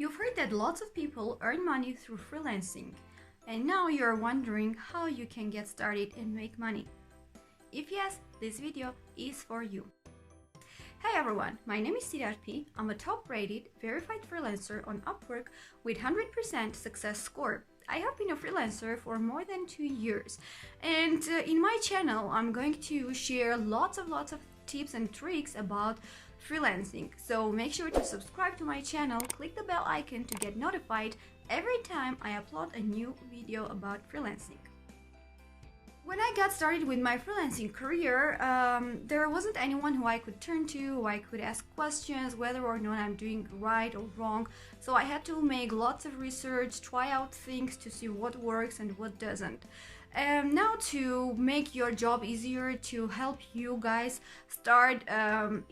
You've heard that lots of people earn money through freelancing, and now you're wondering how you can get started and make money. If yes, this video is for you. Hey everyone, my name is Sirarpi. I'm a top-rated, verified freelancer on Upwork with 100% success score. I have been a freelancer for more than 2 years, and in my channel I'm going to share lots of tips and tricks about freelancing. So make sure to subscribe to my channel, click the bell icon to get notified every time I upload a new video about freelancing. When I got started with my freelancing career, there wasn't anyone who I could turn to, who I could ask questions whether or not I'm doing right or wrong. So I had to make lots of research, try out things to see what works and what doesn't. Now, to make your job easier, to help you guys start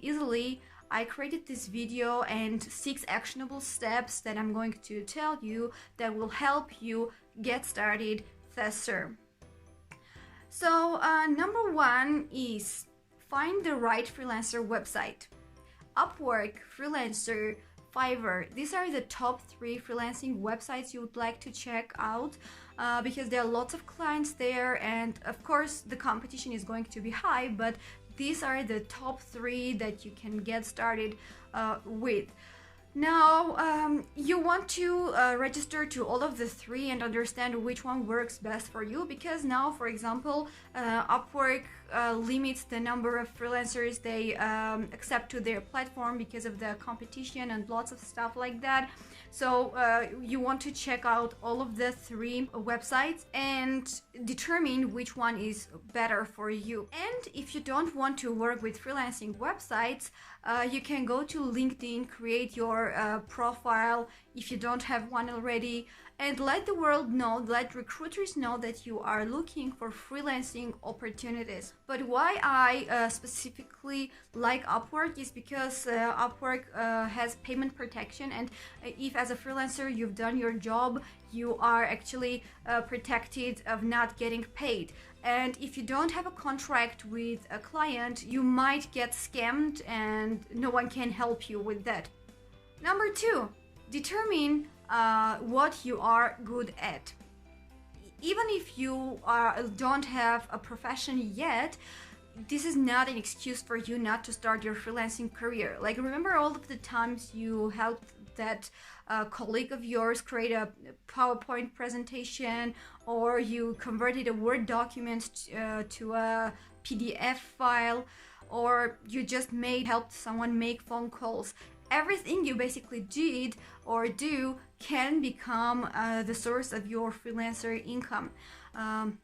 easily, I created this video and 6 actionable steps that I'm going to tell you that will help you get started faster. So number 1 is find the right freelancer website. Upwork, Freelancer, Fiverr, these are the top 3 freelancing websites you would like to check out because there are lots of clients there, and of course the competition is going to be high, but these are the top 3 that you can get started with. Now, you want to register to all of the 3 and understand which one works best for you, because now, for example, Upwork limits the number of freelancers they accept to their platform because of the competition and lots of stuff like that. So you want to check out all of the 3 websites and determine which one is better for you. And if you don't want to work with freelancing websites, you can go to LinkedIn, create your profile if you don't have one already, and let the world know, let recruiters know that you are looking for freelancing opportunities. But why I specifically like Upwork is because Upwork has payment protection, and if as a freelancer you've done your job, you are actually protected of not getting paid. And if you don't have a contract with a client, you might get scammed and no one can help you with that. Number 2, determine what you are good at. Even if you don't have a profession yet, this is not an excuse for you not to start your freelancing career. Like, remember all of the times you helped that colleague of yours create a PowerPoint presentation, or you converted a Word document to a PDF file, or you just helped someone make phone calls. Everything you basically did or do can become the source of your freelancer income.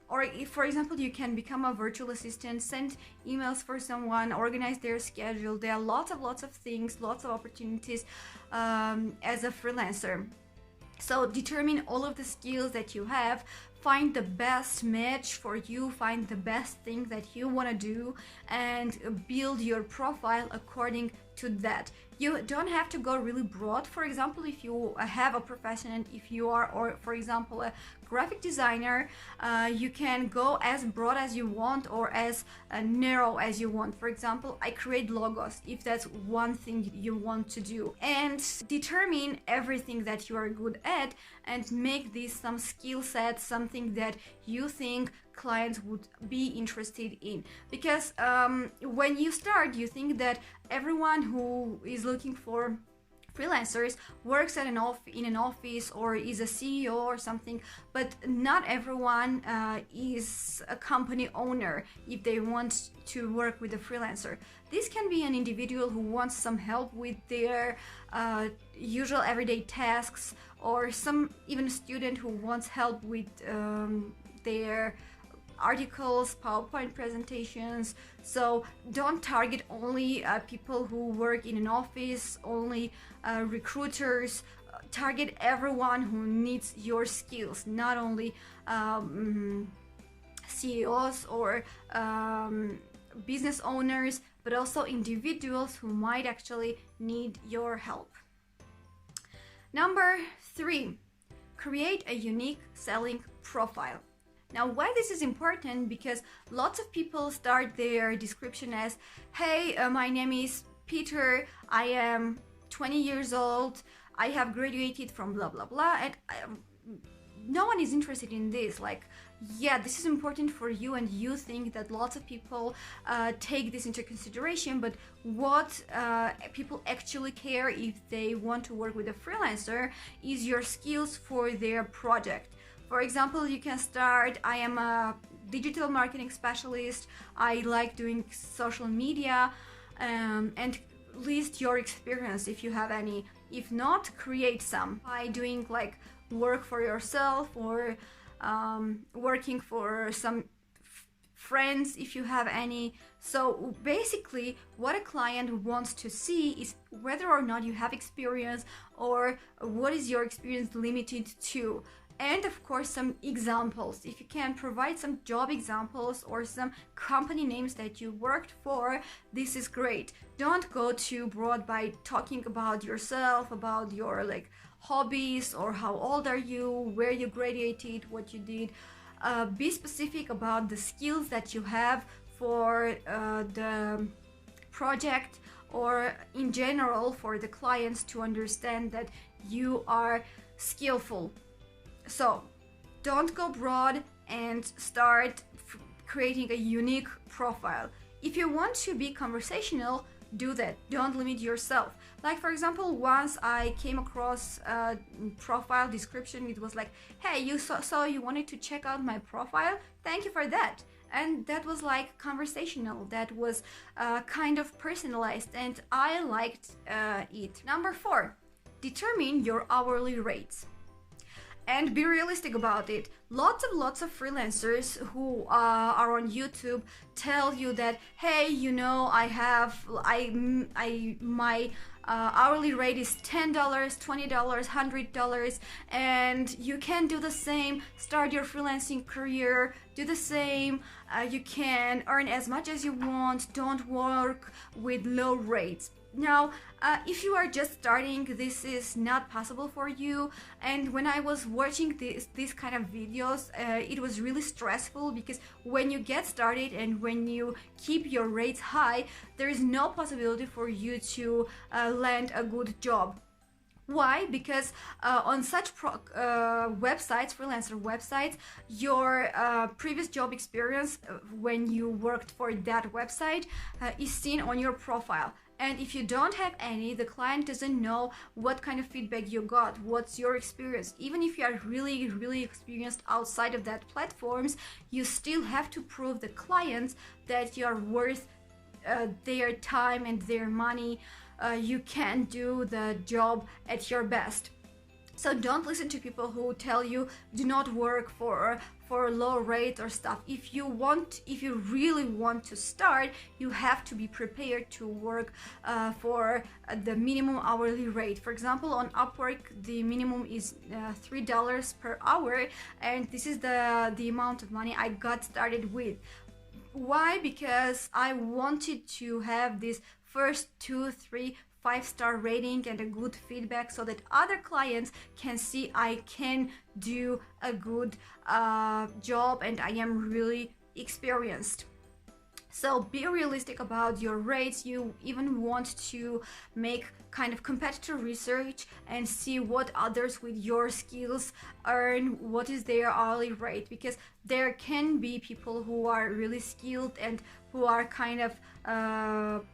Or if, for example, you can become a virtual assistant, send emails for someone, organize their schedule. There are lots of things, lots of opportunities as a freelancer. So determine all of the skills that you have, find the best match for you, find the best thing that you want to do, and build your profile according to that. You don't have to go really broad. For example, if you have a profession and if you are, or for example, a graphic designer, you can go as broad as you want or as narrow as you want. For example, I create logos, if that's one thing you want to do, and determine everything that you are good at and make this some skill set, something that you think clients would be interested in. Because when you start, you think that everyone who is looking for freelancers works at in an office or is a CEO or something, but not everyone is a company owner if they want to work with a freelancer. This can be an individual who wants some help with their usual everyday tasks, or even a student who wants help with their articles, PowerPoint presentations. So don't target only people who work in an office, only recruiters. Target everyone who needs your skills, not only CEOs or business owners, but also individuals who might actually need your help. Number 3, create a unique selling profile. Now, why this is important? Because lots of people start their description as, hey, my name is Peter, I am 20 years old, I have graduated from blah blah blah, and no one is interested in this. Like, yeah, this is important for you, and you think that lots of people take this into consideration, but what people actually care if they want to work with a freelancer is your skills for their project. For example, you can start, I am a digital marketing specialist, I like doing social media, and list your experience if you have any. If not, create some by doing like work for yourself, or working for some friends if you have any. So basically what a client wants to see is whether or not you have experience, or what is your experience limited to. And of course some examples. If you can provide some job examples or some company names that you worked for, this is great. Don't go too broad by talking about yourself, about your like hobbies, or how old are you, where you graduated, what you did. Be specific about the skills that you have for the project, or in general for the clients to understand that you are skillful. So don't go broad, and start creating a unique profile. If you want to be conversational, do that. Don't limit yourself. Like for example, once I came across a profile description, it was like, hey, you saw you wanted to check out my profile, thank you for that. And that was like conversational, that was kind of personalized, and I liked it. Number 4, determine your hourly rates. And be realistic about it. Lots of freelancers who are on YouTube tell you that, hey, you know, my hourly rate is $10, $20, $100, and you can do the same. Start your freelancing career, do the same. You can earn as much as you want. Don't work with low rates. Now, if you are just starting, this is not possible for you. And when I was watching these kind of videos, it was really stressful, because when you get started and when you keep your rates high, there is no possibility for you to land a good job. Why? Because on such websites, freelancer websites, your previous job experience when you worked for that website is seen on your profile. And if you don't have any, the client doesn't know what kind of feedback you got, what's your experience. Even if you are really experienced outside of that platforms, you still have to prove the clients that you are worth their time and their money. You can do the job at your best. So don't listen to people who tell you do not work for low rate or stuff. If you really want to start, you have to be prepared to work for the minimum hourly rate. For example, on Upwork, the minimum is $3 per hour, and this is the amount of money I got started with. Why? Because I wanted to have this first 2, 3, 5-star rating and a good feedback, so that other clients can see I can do a good job and I am really experienced. So be realistic about your rates. You even want to make kind of competitor research and see what others with your skills earn, what is their hourly rate, because there can be people who are really skilled and who are kind of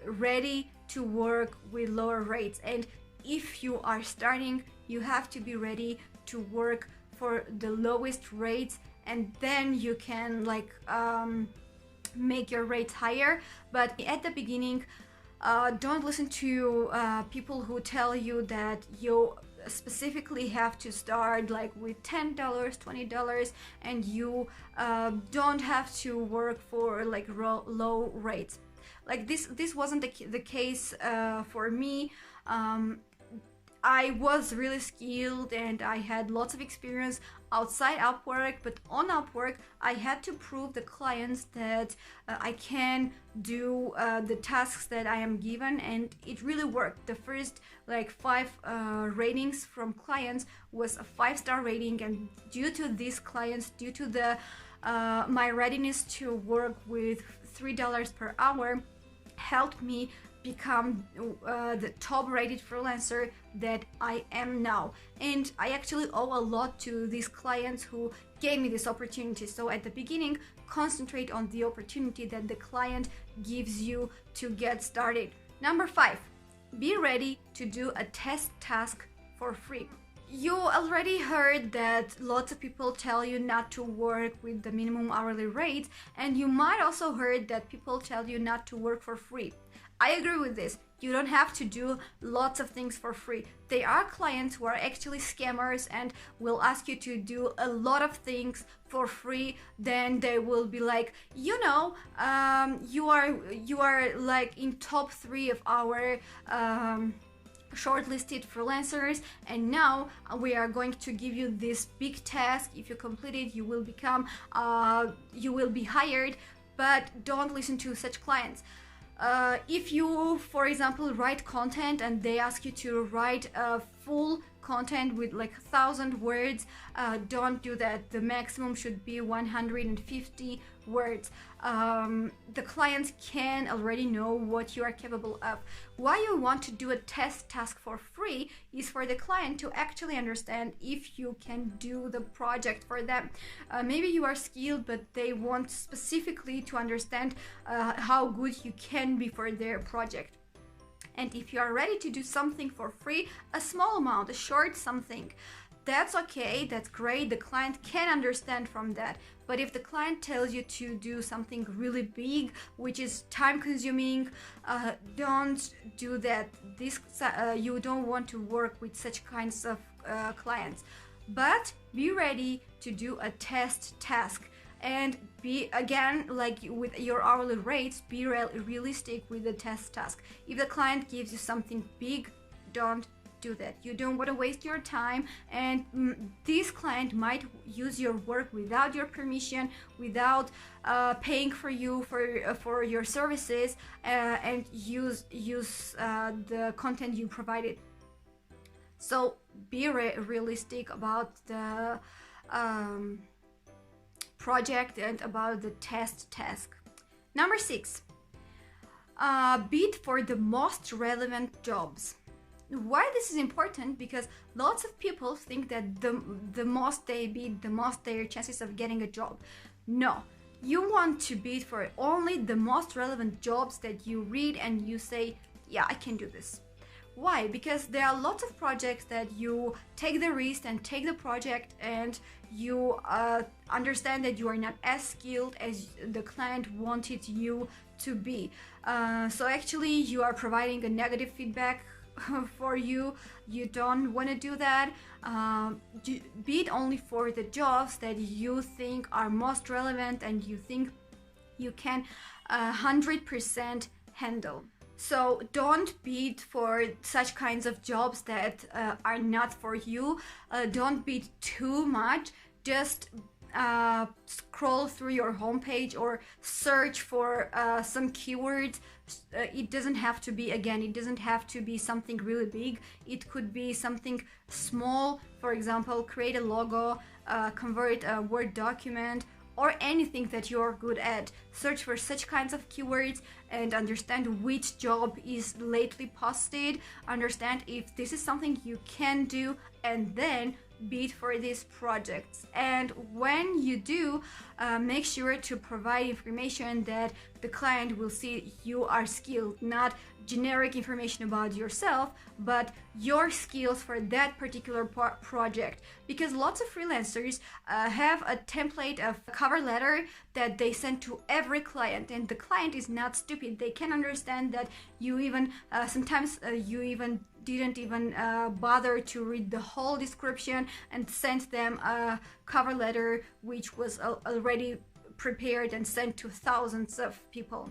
ready to work with lower rates. And if you are starting, you have to be ready to work for the lowest rates, and then you can like make your rates higher. But at the beginning, don't listen to people who tell you that you specifically have to start like with $10, $20, and you don't have to work for like low rates. Like this wasn't the case for me. I was really skilled and I had lots of experience outside Upwork, but on Upwork I had to prove the clients that I can do the tasks that I am given, and it really worked. The first like 5 ratings from clients was a 5-star rating, and due to these clients, due to the my readiness to work with $3 per hour, helped me become the top rated freelancer that I am now. And I actually owe a lot to these clients who gave me this opportunity. So at the beginning, concentrate on the opportunity that the client gives you to get started. Number 5, be ready to do a test task for free. You already heard that lots of people tell you not to work with the minimum hourly rate, and you might also heard that people tell you not to work for free. I agree with this. You don't have to do lots of things for free. There are clients who are actually scammers and will ask you to do a lot of things for free. Then they will be like, you know, you are like in top 3 of our shortlisted freelancers, and now we are going to give you this big task. If you complete it, you will become you will be hired. But don't listen to such clients. If you, for example, write content and they ask you to write a full content with like 1,000 words, don't do that. The maximum should be 150 words. The clients can already know what you are capable of. Why you want to do a test task for free is for the client to actually understand if you can do the project for them. Maybe you are skilled, but they want specifically to understand how good you can be for their project. And if you are ready to do something for free, a small amount, a short something, that's okay, that's great. The client can understand from that. But if the client tells you to do something really big, which is time consuming, don't do that. You don't want to work with such kinds of clients. But be ready to do a test task. And be, again, like with your hourly rates, be realistic with the test task. If the client gives you something big, don't do that. You don't want to waste your time, and this client might use your work without your permission, without paying for you for your services, and use the content you provided. So be realistic about the project and about the test task. Number 6, bid for the most relevant jobs. Why this is important? Because lots of people think that the most they bid, the most their chances of getting a job. No, you want to bid for only the most relevant jobs that you read and you say, yeah, I can do this. Why? Because there are lots of projects that you take the risk and take the project, and you understand that you are not as skilled as the client wanted you to be. So actually you are providing a negative feedback for you. You don't want to do that. Bid only for the jobs that you think are most relevant and you think you can 100% handle. So don't bid for such kinds of jobs that are not for you. Don't bid too much. Just scroll through your homepage or search for some keywords. It doesn't have to be, again, it doesn't have to be something really big. It could be something small. For example, create a logo, convert a Word document, or anything that you're good at. Search for such kinds of keywords and understand which job is lately posted. Understand if this is something you can do, and then bid for these projects. And when you do, make sure to provide information that the client will see you are skilled, not generic information about yourself, but your skills for that particular project. Because lots of freelancers have a template of cover letter that they send to every client, and the client is not stupid. They can understand that you even sometimes you even didn't even bother to read the whole description and sent them a cover letter which was already prepared and sent to thousands of people.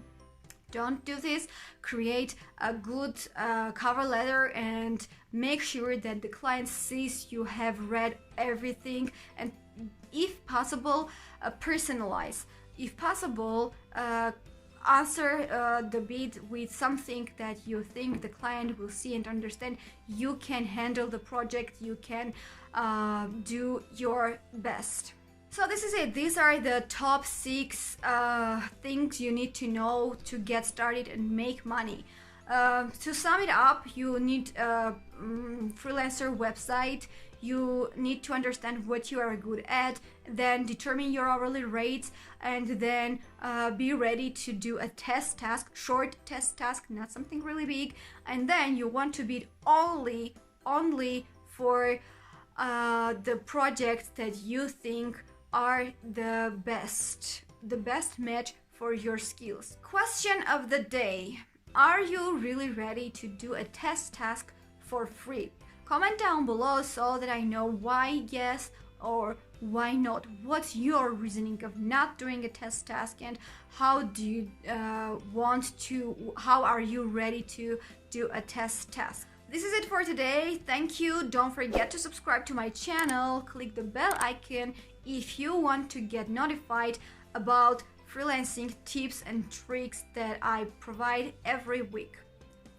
Don't do this. Create a good cover letter and make sure that the client sees you have read everything, and if possible, personalize. If possible, answer the bid with something that you think the client will see and understand you can handle the project, you can do your best. So this is it. These are the top 6 things you need to know to get started and make money. To sum it up, you need a freelancer website. You need to understand what you are good at, then determine your hourly rates, and then be ready to do a test task, short test task, not something really big. And then you want to bid only for the projects that you think are the best match for your skills. Question of the day: are you really ready to do a test task for free? Comment down below so that I know why yes or why not. What's your reasoning of not doing a test task, and how do you how are you ready to do a test task? This is it for today. Thank you. Don't forget to subscribe to my channel. Click the bell icon if you want to get notified about freelancing tips and tricks that I provide every week.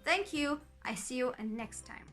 Thank you. I see you next time.